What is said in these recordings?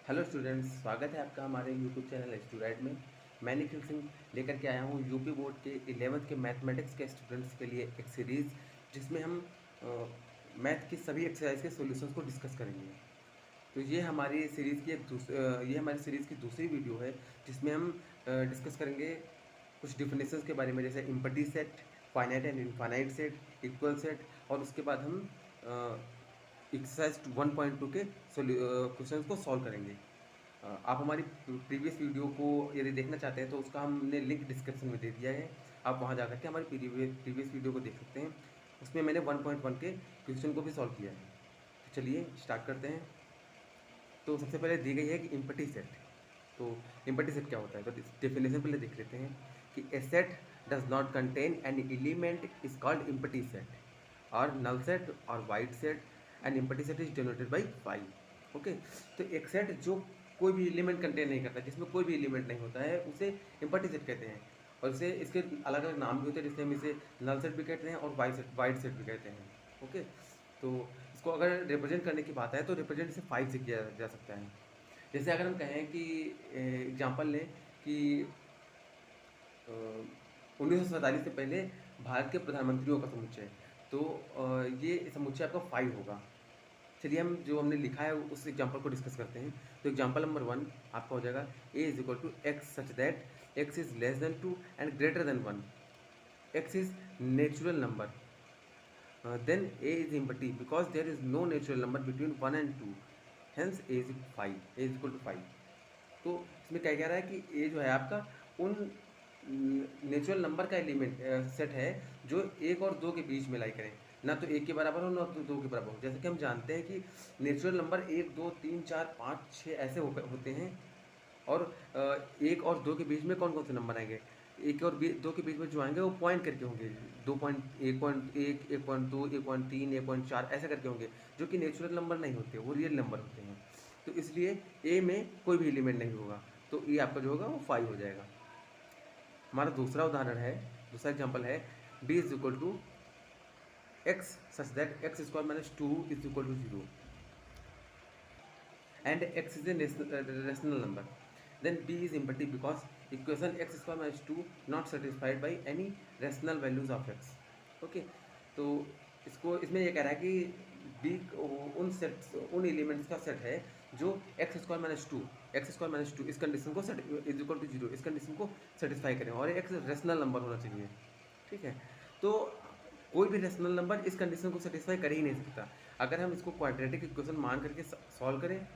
Hello students, स्वागत है आपका हमारे यूट्यूब चैनल स्टूडेंट में। मैं निखिल सिंह लेकर के आया हूँ यूपी बोर्ड के 11th के मैथमेटिक्स के स्टूडेंट्स के लिए एक सीरीज़ जिसमें हम मैथ की सभी एक्सरसाइज के सॉल्यूशंस को डिस्कस करेंगे। तो ये हमारी सीरीज़ की दूसरी वीडियो है जिसमें हम डिस्कस करेंगे कुछ डिफिनेशंस के बारे में, जैसे empty set, finite and infinite set, equal set, और उसके बाद हम एक्सरसाइज 1.2 के क्वेश्चन को सॉल्व करेंगे। आप हमारी प्रीवियस वीडियो को यदि देखना चाहते हैं तो उसका हमने लिंक डिस्क्रिप्शन में दे दिया है। आप वहां जाकर के हमारी प्रीवियस वीडियो को देख सकते हैं। उसमें मैंने 1.1 के क्वेश्चन को भी सॉल्व किया है। तो चलिए स्टार्ट करते हैं। तो सबसे पहले दी गई है कि इम्पटी सेट। तो इम्पटी सेट क्या होता है, तो डेफिनेशन पहले देख लेते हैं कि a set does not contain an element is called empty set or null set or void set and empty set is denoted by 5। Okay, तो एक सेट जो कोई भी एलिमेंट कंटेन नहीं करता, जिसमें कोई भी एलिमेंट नहीं होता है, उसे इम्पटी सेट कहते हैं। और इसे इसके अलग अलग नाम भी होते हैं, जिससे हम इसे नल सेट भी कहते हैं और वाइड सेट भी कहते हैं। ओके, तो इसको अगर रिप्रेजेंट करने की बात है तो रिप्रेजेंट इसे 5 से किया जा सकता है। जैसे अगर हम कहें कि एग्जांपल लें कि 1947 से पहले भारत के प्रधानमंत्रियों का समुच्चय, तो ये समुच्चय आपका 5 होगा। चलिए हम जो हमने लिखा है उस एग्जांपल को डिस्कस करते हैं। तो एग्जांपल नंबर 1 आपका हो जाएगा a is equal to x such that x is less than 2 and greater than 1। x is natural number, then a is empty because there is no natural number between 1 and 2, hence a is 5, a is equal to 5। तो इसमें क्या कह रहा है कि a जो है आपका उन नेचुरल नंबर का एलिमेंट सेट है जो 1 और 2 के बीच में लाई करें, ना तो 1 के बराबर हो ना तो 2 के बराबर हो। जैसे कि हम जानते हैं कि नेचुरल नंबर 1 2 3 4 5 6 ऐसे होते हैं, और 1 और 2 के बीच में कौन कौन से नंबर आएंगे, 1 और 2 के बीच में जो आएंगे वो पॉइंट करके होंगे, 2.1 1.1 1.2 1.3 1.4 ऐसे करके होंगे, जो कि नेचुरल नंबर नहीं होते, वो रियल नंबर होते हैं। तो इसलिए ए में कोई भी एलिमेंट नहीं होगा, तो ये आपका जो होगा वो 5 हो जाएगा। हमारा दूसरा उदाहरण है, दूसरा एग्जाम्पल है b is equal to x such that x square minus 2 is equal to 0 and x is a rational number, then b is empty because equation x square minus 2 not satisfied by any rational values of x। Okay, तो इसको इसमें ये कह रहा है कि b उन elements का सेट है जो एक्स स्क्वायर माइनस टू इस कंडीशन को सेट इज इक्वल टू 0 इस कंडीशन को सेटिस्फाई करें, और एक्स रेशनल नंबर होना चाहिए। ठीक है, तो कोई भी रेशनल नंबर इस कंडीशन को सेटिस्फाई कर ही नहीं सकता। अगर हम इसको क्वाड्रेटिक इक्वेशन मान करके सॉल्व करें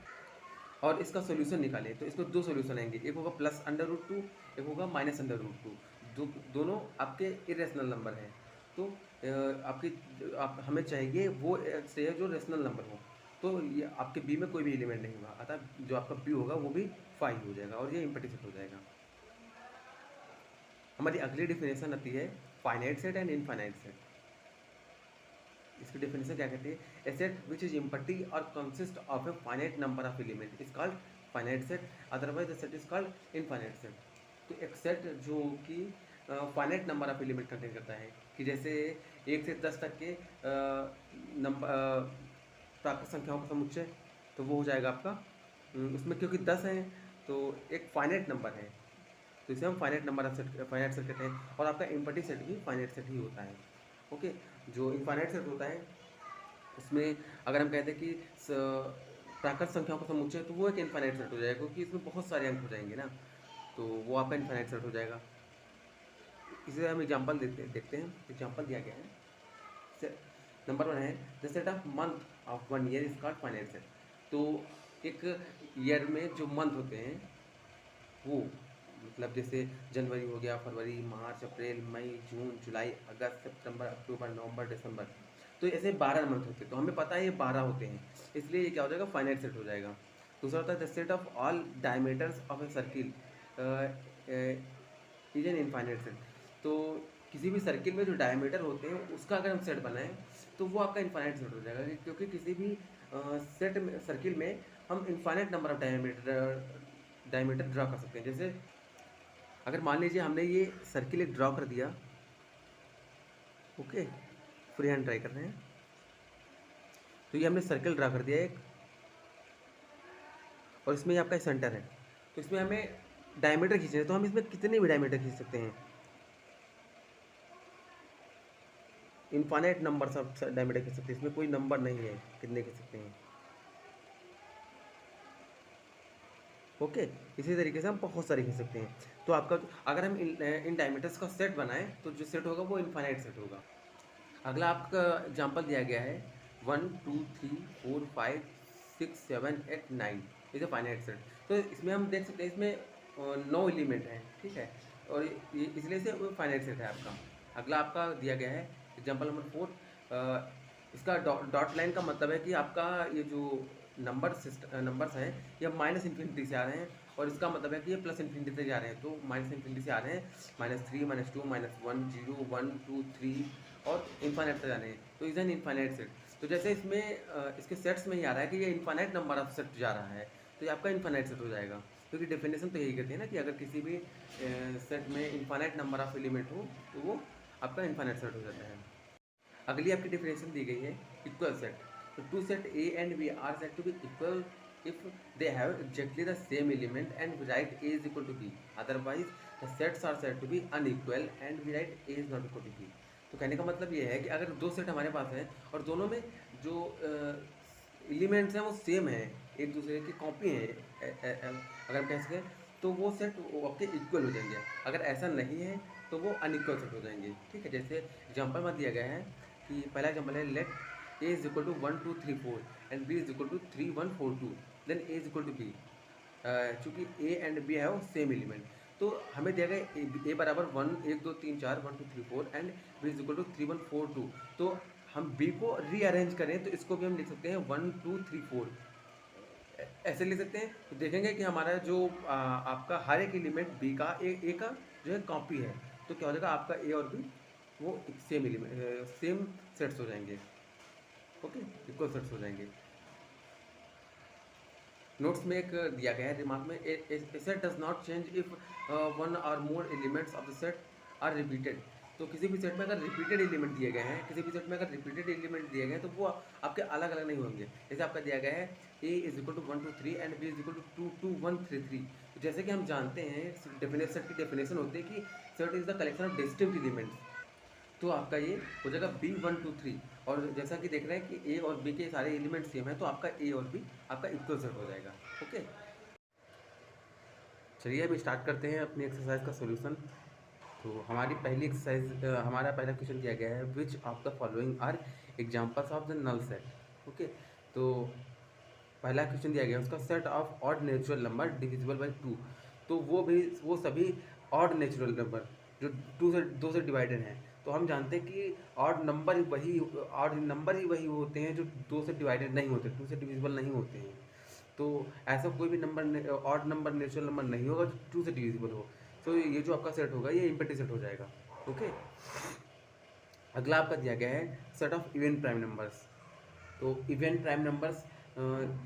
और इसका सोल्यूशन निकालें तो इसमें दो सोल्यूशन आएंगे, एक होगा प्लस अंडर रूट 2, एक होगा माइनस अंडर रूट 2। दोनों आपके इरेशनल नंबर हैं। तो हमें चाहिए वो से जो रेशनल नंबर हो, तो ये आपके बी में कोई भी एलिमेंट नहीं होगा, अतः जो आपका बी होगा वो भी 5 हो जाएगा और ये इम्पटी सेट हो जाएगा। हमारी अगली डिफिनेशन आती है finite set and infinite set. इसकी डेफिनेशन क्या कहती है, ए सेट विच इज इम्पटी और consist of a finite number of element is called finite set, otherwise the set is called infinite set. तो एक सेट जो कि finite number of element contain करता है, कि जैसे 1 से 10 तक के नंबर प्राकृत संख्याओं का समुच्चय, तो वो हो जाएगा आपका उसमें क्योंकि 10 हैं तो एक फाइनाइट नंबर है, तो इसे हम finite number of set finite set कहते हैं। और आपका इम्पटी सेट भी फाइनाइट सेट ही होता है। ओके, जो इनफाइनाइट सेट होता है उसमें अगर हम कहते हैं कि प्राकृत संख्याओं का समुच्चय, तो वो एक इनफाइनाइट सेट हो जाएगा, क्योंकि इसमें बहुत सारे अंक हो जाएंगे ना, तो वो आपका इनफाइनाइट सेट हो जाएगा। इसे हम एग्जांपल देखते हैं। एग्जांपल दिया गया है, नंबर 1 है the set of month of 1 year is called finite set. तो एक ईयर में जो मंथ होते हैं वो, मतलब जैसे जनवरी हो गया, फरवरी, मार्च, अप्रैल, मई, जून, जुलाई, अगस्त, सितंबर, अक्टूबर, नवंबर, दिसंबर, तो ऐसे 12 मंथ होते हैं। तो हमें पता है ये 12 होते हैं, इसलिए ये क्या हो जाएगा, फाइनाइट सेट हो जाएगा। दूसरा होता है the set of all diameters of a circle is an infinite set. तो किसी भी सर्किल में जो डायमीटर होते हैं उसका अगर हम सेट बनाएं तो वो आपका इनफाइनाइट सेट हो जाएगा, क्योंकि किसी भी सेट में सर्किल में हम infinite number of diameter draw कर सकते हैं। जैसे अगर मान लीजिए हमने ये सर्किल एक ड्रॉ कर दिया, ओके, फ्री हैंड ट्राई कर रहे हैं, तो ये हमने सर्कल ड्रा कर दिया एक, और इसमें ये आपका सेंटर है। तो इसमें हमें डायमीटर खींचना है, तो हम इसमें कितने भी डायमीटर खींच सकते हैं, इनफाइनाइट नंबर सब डायमीटर खींच सकते हैं, इसमें कोई नंबर नहीं है कितने खींच सकते हैं। ओके, इसी तरीके से हम बहुत सारे खींच सकते हैं। तो आपका अगर हम इन डायमीटर्स का सेट बनाएं तो जो सेट होगा वो इनफाइनाइट सेट होगा। अगला आपका एग्जाम्पल दिया गया है 1 2 3 4 5 6 7 8 9, इज अ फाइनाइट सेट। तो इसमें हम देख सकते हैं इसमें 9 एलिमेंट हैं, ठीक है, और ये इसलिए से वो फाइनाइट सेट है आपका। अगला आपका दिया गया है एग्जाम्पल नंबर 4, इसका डॉट लाइन का मतलब है कि आपका ये जो नंबर्स हैं ये माइनस इन्फिनिटी से आ रहे हैं, और इसका मतलब है कि ये प्लस इन्फिनिटी से जा रहे हैं। तो माइनस इन्फिनिटी से आ रहे हैं, -3 -2 -1 0 1 2 3 और इनफाइनाइट से जा रहे हैं, तो इज एन इनफाइनाइट सेट। तो जैसे इसमें इसके सेट्स में ही आ रहा है कि ये इनफाइनाइट नंबर ऑफ सेट जा रहा है, तो ये आपका इनफाइनाइट सेट हो जाएगा। क्योंकि डेफिनेशन तो यही कहते हैं ना कि अगर किसी भी सेट में इनफाइनाइट नंबर ऑफ एलिमेंट हो तो वो आपका इनफाइनाइट सेट हो जाता है। अगली आपकी डेफिनेशन दी गई है इक्वल सेट। तो two set A and B are set to be equal if they have exactly the same element and we write a is equal to b, otherwise the sets are said to be unequal and we write a is not equal to b। तो कहने का मतलब ये है कि अगर दो set हमारे पास हैं और दोनों में जो एलिमेंट्स हैं वो सेम है, एक दूसरे की कॉपी है, अगर हम कह सकें तो वो सेट आपके इक्वल हो जाएंगे। अगर ऐसा नहीं है तो वो अनइक्वल सेट हो जाएंगे, ठीक है। जैसे एग्जाम्पल में दिया गया है कि पहला एग्जाम्पल है late a is equal to 1 2 3 4 and b is equal to 3 1 4 2, then a is equal to b। चूँकि a एंड b है वो सेम एलिमेंट, तो हमें दिया गया a बराबर 1 1 2 3 4 1 2 3 4 and b is equal to 3 1 4 2। तो हम b को रीअरेंज करें तो इसको भी हम लिख सकते हैं 1 2 3 4, ऐसे लिख सकते हैं। तो देखेंगे कि हमारा जो आपका हर एक एलिमेंट b का a का जो है कॉपी है, तो क्या हो जाएगा आपका a और b वो सेम एलिमेंट सेम सेट्स हो जाएंगे, ओके, इक्वल सेट्स हो जाएंगे। नोट्स में एक दिया गया है रिमार्क में, a set does not change if one or more elements of the set are repeated. तो किसी भी सेट में अगर रिपीटेड एलिमेंट दिए गए हैं, किसी भी सेट में अगर रिपीटेड एलिमेंट दिए गए हैं तो वो आपके अलग अलग नहीं होंगे। जैसे आपका दिया गया है a is equal to 1 2 3 and b is equal to 2 2 1 3 3। तो जैसे कि हम जानते हैं सेट की डेफिनेशन होती है कि set is the collection of distinct elements, तो आपका ये हो जाएगा b 1 2 3। और जैसा कि देख रहे हैं कि a और b के सारे एलिमेंट सेम है, तो आपका a और b आपका इक्वल सेट हो जाएगा, ओके। चलिए अभी स्टार्ट करते हैं अपनी एक्सरसाइज का सॉल्यूशन। तो हमारी पहली एक्सरसाइज, हमारा पहला क्वेश्चन दिया गया है which of the following are examples of the null set, okay. तो पहला क्वेश्चन दिया गया है उसका set of odd natural number divisible by 2। तो वो सभी ऑड नेचुरल नंबर जो 2 से डिवाइडेड हैं। तो हम जानते हैं कि ऑड नंबर ही वही होते हैं जो 2 से डिवाइडेड नहीं होते, 2 से डिविजिबल नहीं होते हैं। तो ऐसा कोई भी number odd number natural number नहीं होगा जो 2 से डिविजिबल हो। तो ये जो आपका सेट होगा ये इम्पैक्टिव सेट हो जाएगा, ओके। अगला आपका दिया गया है set of even prime numbers. तो इवन प्राइम नंबर्स,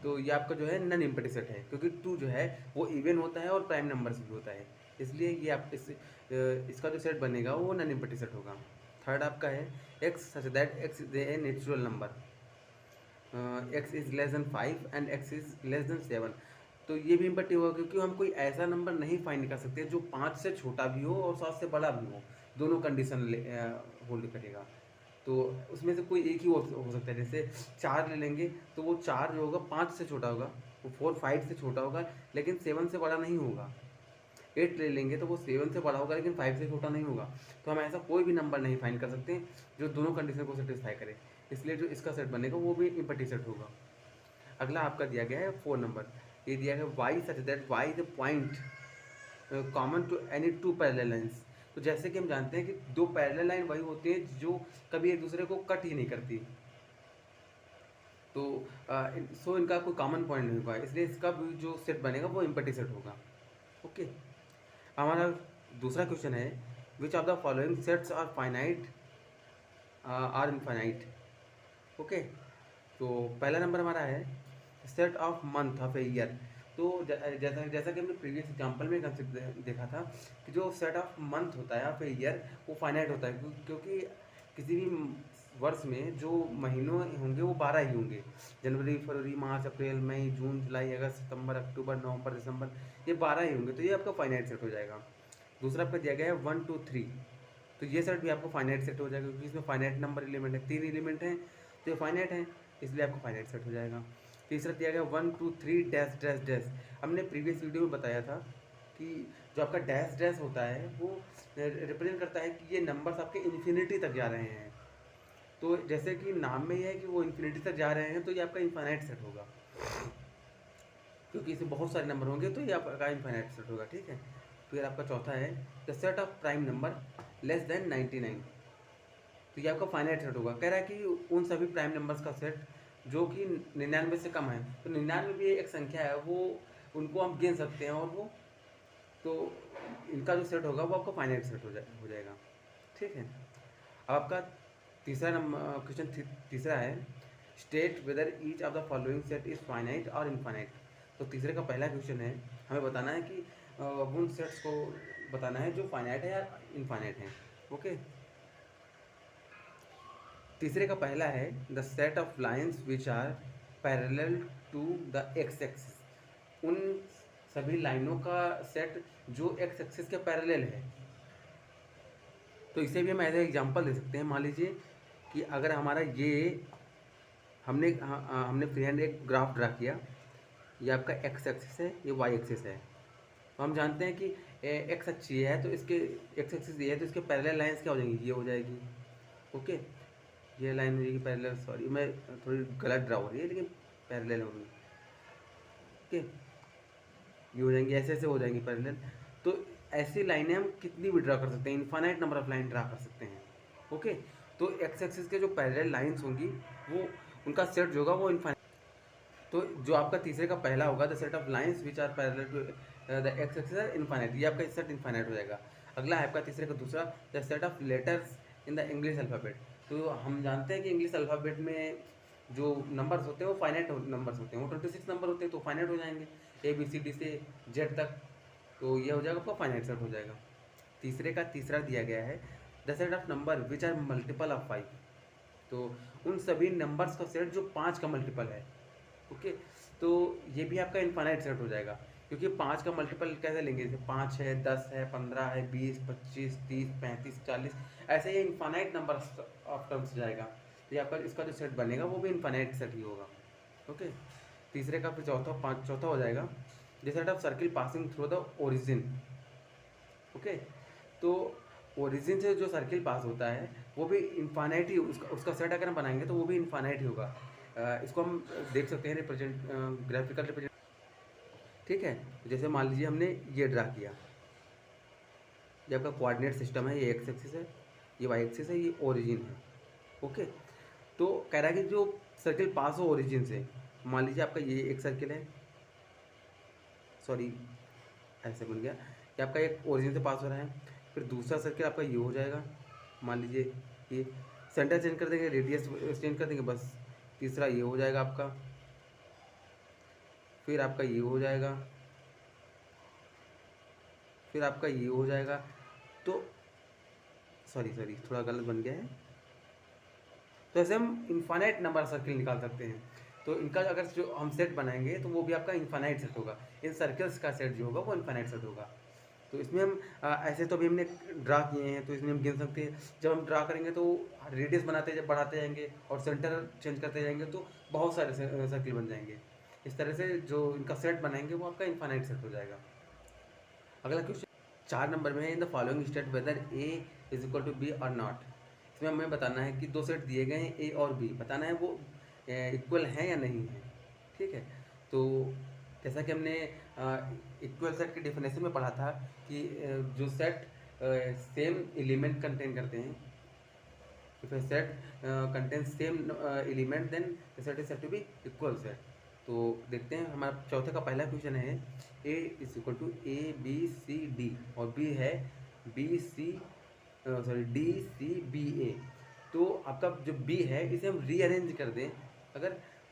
तो ये आपका जो है नन इम्पैक्टिव सेट है, क्योंकि 2 जो है वो इवन होता है और प्राइम नंबर्स भी होता है, इसलिए ये आप इसका जो सेट बनेगा वो नन इम्पैक्टिव सेट होगा। थर्ड आपका है x such that x is a natural number, x is less then 5 and x is less then 7। तो ये भी इम्पैक्टिव होगा क्योंकि हम कोई ऐसा नंबर नहीं फाइंड कर सकते जो 5 से छोटा भी हो और 7 से बड़ा भी हो, दोनों कंडीशन होल्ड करेगा। तो उसमें से कोई एक ही हो सकता है। जैसे 4 ले लेंगे तो वो 4 जो होगा 5 से छोटा होगा, वो 4 5 से छोटा होगा लेकिन 7 से बड़ा नहीं होगा। 8 ले लेंगे तो वो 7 से बड़ा होगा लेकिन 5 से छोटा नहीं होगा। तो हम ऐसा कोई भी नंबर नहीं फाइंड कर सकते जो दोनों कंडीशन को सेटिस्फाई करे, इसलिए जो इसका सेट बनेगा वो भी इम्पैक्टिव सेट होगा। अगला आपका दिया गया है 4 नंबर, ये दिया गया y such that y is a point common to any 2 parallel lines. तो जैसे कि हम जानते हैं कि 2 पैरेलल लाइन वही होती हैं जो कभी एक दूसरे को कट ही नहीं करती, तो सो इनका कोई कॉमन पॉइंट नहीं होगा, इसलिए इसका भी जो सेट बनेगा वो इम्पैक्टिव सेट होगा, ओके। हमारा दूसरा क्वेश्चन है which of the following sets are finite or infinite, okay. तो पहला नंबर हमारा है set of month of a year. तो जैसा कि हमने प्रीवियस एग्जांपल में कंसेप्ट देखा था कि जो सेट ऑफ मंथ होता है ऑफ ए ईयर वो फाइनाइट होता है, क्योंकि किसी भी वर्ष में जो महीनों होंगे वो 12 ही होंगे। जनवरी, फरवरी, मार्च, अप्रैल, मई, जून, जुलाई, अगस्त, सितंबर, अक्टूबर, नवंबर, दिसंबर, ये 12 ही होंगे। तो ये आपका फाइनाइट सेट हो जाएगा। दूसरा आपका दिया गया है 1 2 3, तो ये सेट भी आपको फाइनाइट सेट हो जाएगा, क्योंकि इसमें फाइनाइट नंबर एलिमेंट है, 3 एलिमेंट हैं तो ये फाइनाइट है, इसलिए आपको फाइनाइट सेट हो जाएगा। तीसरा दिया गया 1 2 3 डैश डैश डैश। हमने प्रीवियस वीडियो में बताया था कि जो आपका डैश डैश होता है वो रिप्रेजेंट करता है कि ये नंबर्स आपके इन्फिनिटी तक जा रहे हैं। तो जैसे कि नाम में ही है कि वो इन्फिनिटी तक जा रहे हैं, तो ये आपका इनफाइनाइट सेट होगा, क्योंकि इसे बहुत सारे नंबर होंगे तो ये आपका इनफाइनाइट सेट होगा। ठीक है। फिर आपका चौथा है the set of prime number less than 99, तो ये आपका फाइनाइट सेट होगा। कह रहा है कि उन सभी प्राइम नंबर्स का सेट जो कि 99 से कम है, तो 99 भी एक संख्या है, वो उनको हम गिन सकते हैं, और वो तो इनका जो सेट होगा वो आपका फाइनाइट सेट हो जाएगा। ठीक है। अब आपका तीसरा नंबर क्वेश्चन तीसरा है state whether each of the following set is finite और इनफाइनाइट। तो तीसरे का पहला क्वेश्चन है, हमें बताना है कि उन सेट्स को बताना है जो फाइनाइट है या इनफाइनाइट है। ओके। तीसरे का पहला है the set of lines which are parallel to the x axis. उन सभी लाइनों का सेट जो एक्स एक्सिस के पैरेलल है। तो इसे भी हम एज एग्जांपल दे सकते हैं। मान लीजिए कि अगर हमारा ये हमने फ्री हैंड एक ग्राफ ड्रा किया, ये आपका एक्स एक्सिस है, ये वाई एक्सिस है। तो हम जानते हैं कि एक्स अच्छी है तो इसके एक्स एक्सिस ये है तो इसके पैरेलल लाइंस क्या हो जाएंगी, ये हो जाएगी। ओके। ये लाइन हो जाएगी पैरेलल, सॉरी मैं थोड़ी गलत ड्रा हो रही है लेकिन पैरेलल होगी। ओके। ये हो जाएंगी, ऐसे ऐसे हो जाएंगी पैरेलल। तो ऐसी लाइनें हम कितनी भी ड्रा कर सकते हैं, infinite number of line draw कर सकते हैं। ओके। तो एक्स एक्सिस के जो पैरेलल लाइंस होंगी वो उनका सेट जो होगा वो इनफाइनाइट। तो जो आपका तीसरे का पहला होगा the set of lines which are parallel to the x axis are infinite, ये आपका सेट इनफाइनाइट हो जाएगा। अगला है आपका तीसरे का दूसरा the set of letters in the English alphabet. तो हम जानते हैं कि इंग्लिश अल्फ़ाबेट में जो नंबर्स होते हैं वो फाइनाइट नंबर्स होते हैं, वो 26 नंबर होते हैं तो फाइनाइट हो जाएंगे ABCD से Z तक। तो ये हो जाएगा आपका फाइनाइट सेट हो जाएगा। तीसरे का तीसरा दिया गया है the set of number which are multiple of 5। तो उन सभी नंबर्स का सेट जो 5 का मल्टीपल है। ओके। तो ये भी आपका इनफाइनाइट सेट हो जाएगा, क्योंकि 5 का मल्टीपल कैसे लेंगे, जैसे 5 है, 10 है, 15 है, 20, 25, 30, 35, 40, ऐसे ये इनफाइनाइट नंबर ऑफ टर्म्स जाएगा। तो ये आपका इसका जो सेट बनेगा वो भी इनफाइनाइट सेट ही होगा। ओके। तीसरे का फिर चौथा हो जाएगा the set of circle passing through the origin. Okay. तो ओरिजिन से जो सर्किल पास होता है वो भी इनफाइनाइट ही, उसका सेट अगर हम बनाएंगे तो वो भी इनफाइनाइट ही होगा। इसको हम देख सकते हैं रिप्रेजेंट ग्राफिकल रिप्रेजेंट। ठीक है। तो जैसे मान लीजिए हमने ये ड्रा किया, ये आपका कोऑर्डिनेट सिस्टम है, ये एक्स एक्सिस है, ये वाई एक्सिस है, ये ओरिजिन है। ओके। तो कह रहा है कि जो सर्किल पास हो ओरिजिन से, मान लीजिए आपका ये एक सर्किल है, सॉरी ऐसे बन गया कि आपका एक ओरिजिन से पास हो रहा है, फिर दूसरा सर्किल आपका ये हो जाएगा, मान लीजिए ये सेंटर चेंज कर देंगे, रेडियस चेंज कर देंगे, बस तीसरा ये हो जाएगा आपका, फिर आपका ये हो जाएगा, फिर आपका ये हो जाएगा। तो सॉरी थोड़ा गलत बन गया है। तो ऐसे हम इनफाइनाइट नंबर सर्किल निकाल सकते हैं। तो इनका अगर जो हम सेट बनाएंगे तो वो भी आपका इनफाइनाइट सेट होगा, इन सर्कल्स का सेट जो होगा वो इनफाइनाइट सेट होगा। तो इसमें हम ऐसे तो अभी हमने ड्रा किए हैं तो इसमें हम गिन सकते हैं। जब हम ड्रा करेंगे तो रेडियस बढ़ाते जाएंगे और सेंटर चेंज करते जाएंगे तो बहुत सारे सर्किल बन जाएंगे। इस तरह से जो इनका सेट बनाएंगे वो आपका इनफाइनाइट सेट हो जाएगा। अगला क्वेश्चन 4 नंबर में है in the following state whether A is equal to B और नॉट। इसमें हमें बताना है कि दो सेट दिए गए हैं A और B, बताना है वो इक्वल हैं या नहीं है। ठीक है। तो जैसा कि हमने इक्वल सेट की डेफिनेशन में पढ़ा था कि जो सेट सेम एलिमेंट कंटेन करते हैं, if a set contains same element then the set is said to be equal set. तो देखते हैं हमारा चौथे का पहला क्वेश्चन है A is equal to ABCD और B है DCBA। तो आपका जो B है इसे हम रीअरेंज कर दें, अगर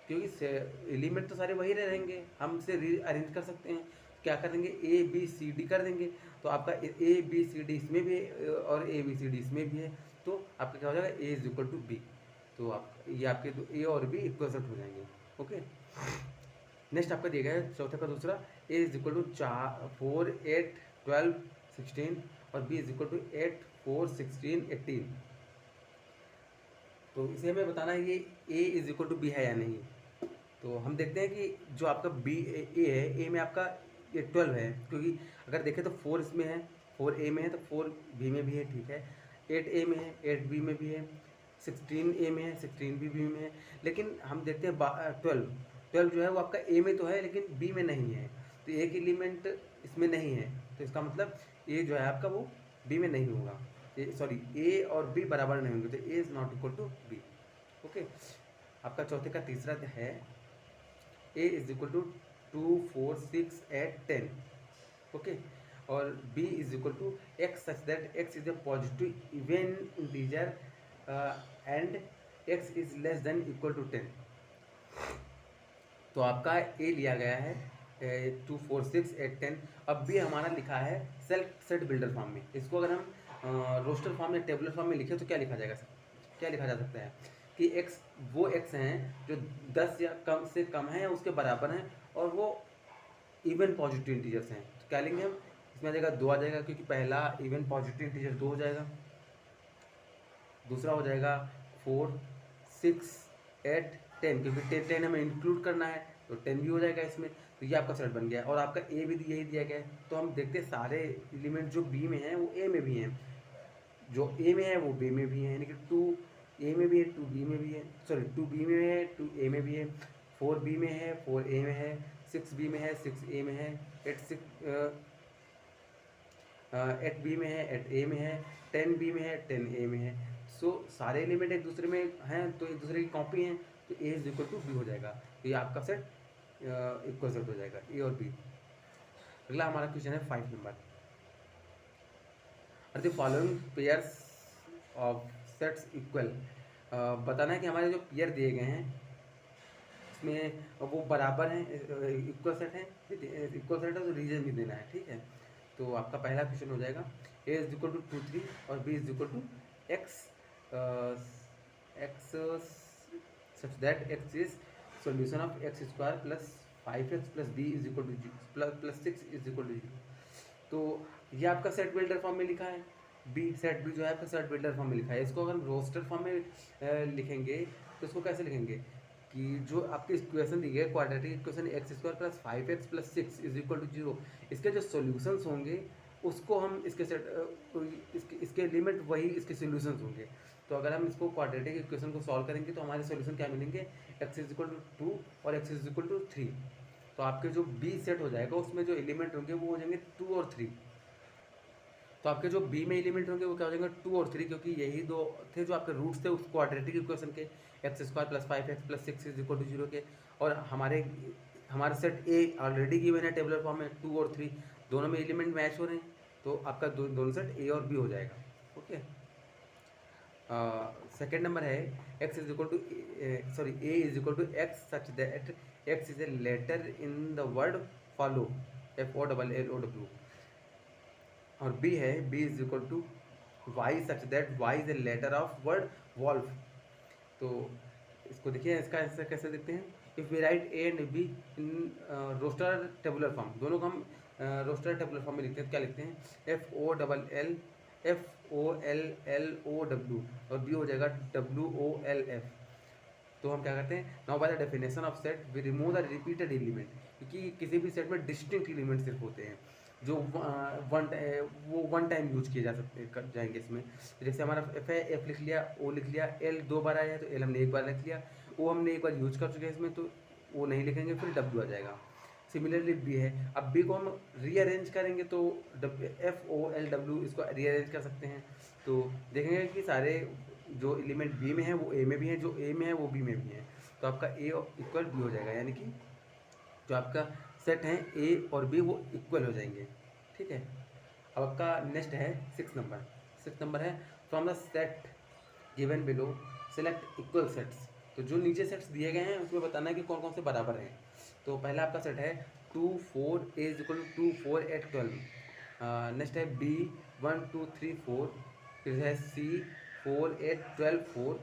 क्योंकि एलिमेंट तो सारे वही रहेंगे, हम इसे रीअरेंज कर सकते हैं। क्या कर देंगे ABCD कर देंगे, तो आपका ABCD इसमें भी है और ABCD इसमें भी है, तो आपका क्या हो जाएगा A is equal to B। तो आप ये आपके ए और बी इक्वल सेट हो जाएंगे। ओके, नेक्स्ट आपका दिया गया है चौथे का दूसरा, ए इज इक्वल टू 4 8 12 16 और बी इज इक्वल टू 8 4 16 18। तो इसे हमें बताना है ये ए इज इक्वल टू बी है या नहीं। तो हम देखते हैं कि जो आपका बी ए है, ए में आपका ये 12 है, क्योंकि अगर देखें तो 4 इसमें है, 4 ए में है तो 4 बी में भी है, ठीक है। 8 ए में है, 8 बी में भी है, 16 ए में है, 16 बी में है। लेकिन हम देखते हैं 12 जो है वो आपका ए में तो है लेकिन बी में नहीं है, तो एक एलिमेंट इसमें नहीं है, तो इसका मतलब ए जो है आपका वो बी में नहीं होगा। सॉरी, ए और बी बराबर नहीं होंगे, तो A is not equal to B. Okay, आपका चौथे का तीसरा है A is equal to 2 4 6 8 10। Okay, और B is equal to x such that x is a positive even integer and x is less than equal to 10। तो आपका ए लिया गया है 2 4 6 8 10। अब भी हमारा लिखा है सेल्फ सेट बिल्डर फॉर्म में। इसको अगर हम रोस्टर फॉर्म या टेबलर फॉर्म में लिखे तो क्या लिखा जाएगा, क्या लिखा जा सकता है कि एक्स वो एक्स हैं जो 10 या कम से कम है या उसके बराबर हैं और वो इवन पॉजिटिव इंटीजर्स हैं। तो क्या लेंगे हम, इसमें आ जाएगा 2 आ जाएगा, क्योंकि पहला इवन पॉजिटिव इंटीजर 2 हो जाएगा, दूसरा हो जाएगा 4 6 8 10, क्योंकि 10 हमें इंक्लूड करना है तो 10 भी हो जाएगा इसमें। तो ये आपका सेट बन गया और आपका ए भी यही दिया गया है। तो हम देखते हैं सारे एलिमेंट जो बी में हैं वो ए में भी हैं, जो ए में है वो बी में भी है, यानी कि 2 ए में भी है 2 बी में भी है, सॉरी 2 बी में है 2 ए में भी है, 4 बी में है 4 ए में है, 6 बी में है 6 ए में है, 8 बी में है 8 ए में है, 10 बी में है 10 ए में है। सो सारे एलिमेंट एक दूसरे में हैं तो एक दूसरे की कॉपी हैं, तो ए इज इक्वल टू बी हो जाएगा। तो ये आपका सेट इक्वल सेट हो जाएगा ए और बी। अगला हमारा क्वेश्चन है 5 number, are the following pairs of sets equal. बताना है कि हमारे जो पेयर दिए गए हैं इसमें वो बराबर हैं, इक्वल सेट हैं, इक्वल सेट है तो रीजन भी देना है, ठीक है। तो आपका पहला क्वेश्चन हो जाएगा ए इज इक्वल टू 2 3 और B is equal to x x such that x is solution of x square plus 5x plus B is equal to plus 6 is equal to 0। तो ये आपका सेट बिल्डर फॉर्म में लिखा है, B set B जो है आपका set builder form में लिखा है। इसको अगर हम रोस्टर फॉर्म में लिखेंगे तो इसको कैसे लिखेंगे कि जो आपकी इक्वेशन दी है quadratic equation x square plus 5x plus 6 is equal to 0, इसके जो सॉल्यूशंस होंगे उसको हम इसके सेट इसके लिमिट वही इसके सॉल्यूशंस होंगे। तो अगर हम इसको क्वाड्रेटिक इक्वेशन को सॉल्व करेंगे तो हमारे सॉल्यूशन क्या मिलेंगे, एक्स इज इक्वल टू 2 और एक्स इज इक्वल टू 3। तो आपके जो बी सेट हो जाएगा उसमें जो एलिमेंट होंगे वो हो जाएंगे 2 और 3। तो आपके जो बी में एलिमेंट होंगे वो क्या हो जाएंगे 2 और 3, क्योंकि यही दो थे जो आपके रूट्स थे उस क्वाड्रेटिक इक्वेशन के, x square plus 5x plus 6 is equal to 0 के। और हमारे सेट ए ऑलरेडी गिवन है टेबलर फॉर्म में 2 और 3, दोनों में एलिमेंट मैच हो रहे हैं, तो आपका दोनों सेट ए और बी हो जाएगा। ओके, सेकेंड नंबर है x is equal to sorry A is equal to x such that x is a letter in the word follow FOLLOW। और बी है B is equal to Y such that Y is a letter of word wolf. तो इसको देखिए, इसका answer कैसे देखते हैं, if we write A and B in roster tabular form, दोनों को हम रोस्टर टेबुलर फॉर्म में लिखते हैं तो क्या लिखते हैं FOLLOW और बी हो जाएगा WOLF। तो हम क्या करते हैं, now by the definition of set we remove the repeated element, क्योंकि किसी भी सेट में डिस्टिंक्ट एलिमेंट सिर्फ होते हैं जो वन टाइम यूज किए जा सकते कर जाएंगे इसमें। जैसे हमारा एफ है, एफ लिख लिया, ओ लिख लिया, एल 2 बार आया है तो एल हमने 1 बार लिख लिया, ओ हमने 1 बार यूज कर चुके हैं इसमें तो वो नहीं लिखेंगे, फिर डब्ल्यू आ जाएगा। सिमिलरली बी है, अब बी को हम रीअरेंज करेंगे तो FOLW इसको रीअरेंज कर सकते हैं। तो देखेंगे कि सारे जो एलिमेंट बी में है वो ए में भी है, जो ए में है वो बी में भी है, तो आपका ए इक्वल बी हो जाएगा, यानी कि जो आपका सेट है ए और बी वो इक्वल हो जाएंगे, ठीक है। अब आपका नेक्स्ट है 6 नंबर है from the set given below select equal sets. तो जो नीचे सेट्स दिए गए हैं उसमें बताना है कि कौन कौन से बराबर हैं। तो पहला आपका सेट है 2 4 ए इज इक्वल टू 2 4 8 12। नेक्स्ट है बी 1 2 3 4, फिर है सी 4 8 12 4,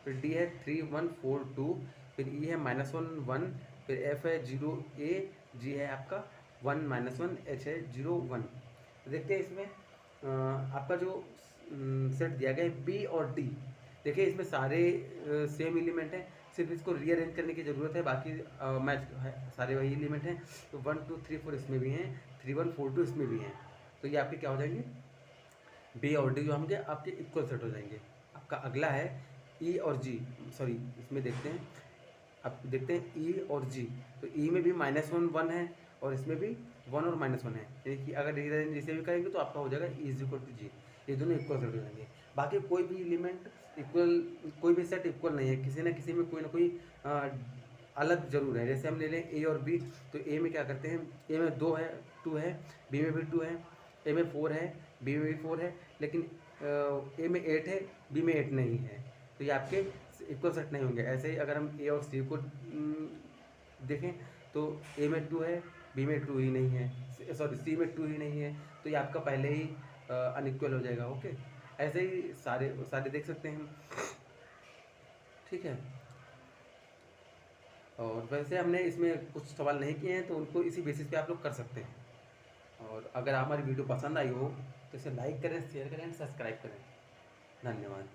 फिर डी है 3 1 4 2, फिर ई है -1 1, फिर एफ है 0 A, जी है आपका 1 -1, एच है 0 1। देखते हैं इसमें आपका जो सेट दिया गया है बी और डी, देखिए इसमें सारे सेम एलिमेंट हैं, सिर्फ इसको रीअरेंज करने की ज़रूरत है, बाकी मैच है, सारे वही एलिमेंट हैं। तो 1 2 3 4 इसमें भी हैं, 3 1 4 2 इसमें भी हैं, तो ये आपके क्या हो जाएंगे, बी और डी जो होंगे आपके इक्वल सेट हो जाएंगे। आपका अगला है ई और जी, सॉरी इसमें देखते हैं, अब देखते हैं ई और जी। तो ई में भी -1 1 है और इसमें भी 1 और -1 है, यानी कि अगर रीअरेंज इसे भी करेंगे तो आपका हो जाएगा ई इज इक्वल टू जी, ये दोनों इक्वल सेट हो जाएंगे। बाकी कोई भी एलिमेंट इक्वल, कोई भी सेट इक्वल नहीं है, किसी ना किसी में कोई ना कोई अलग जरूर है। जैसे हम ले लें ए और बी, तो ए में क्या करते हैं, ए में 2 है 2 है, बी में भी 2 है, ए में 4 है, बी में भी 4 है, लेकिन ए में 8 है, बी में 8 नहीं है, तो ये आपके इक्वल सेट नहीं होंगे। ऐसे ही अगर हम ए और सी को देखें तो ए में 2 है, बी में 2 ही नहीं है, सॉरी सी में 2 ही नहीं है, तो ये आपका पहले ही अनइक्वल हो जाएगा। ओके, ऐसे ही सारे सारे देख सकते हैं हम, ठीक है। और वैसे हमने इसमें कुछ सवाल नहीं किए हैं, तो उनको इसी बेसिस पे आप लोग कर सकते हैं। और अगर हमारी वीडियो पसंद आई हो तो इसे लाइक करें, शेयर करें, सब्सक्राइब करें। धन्यवाद।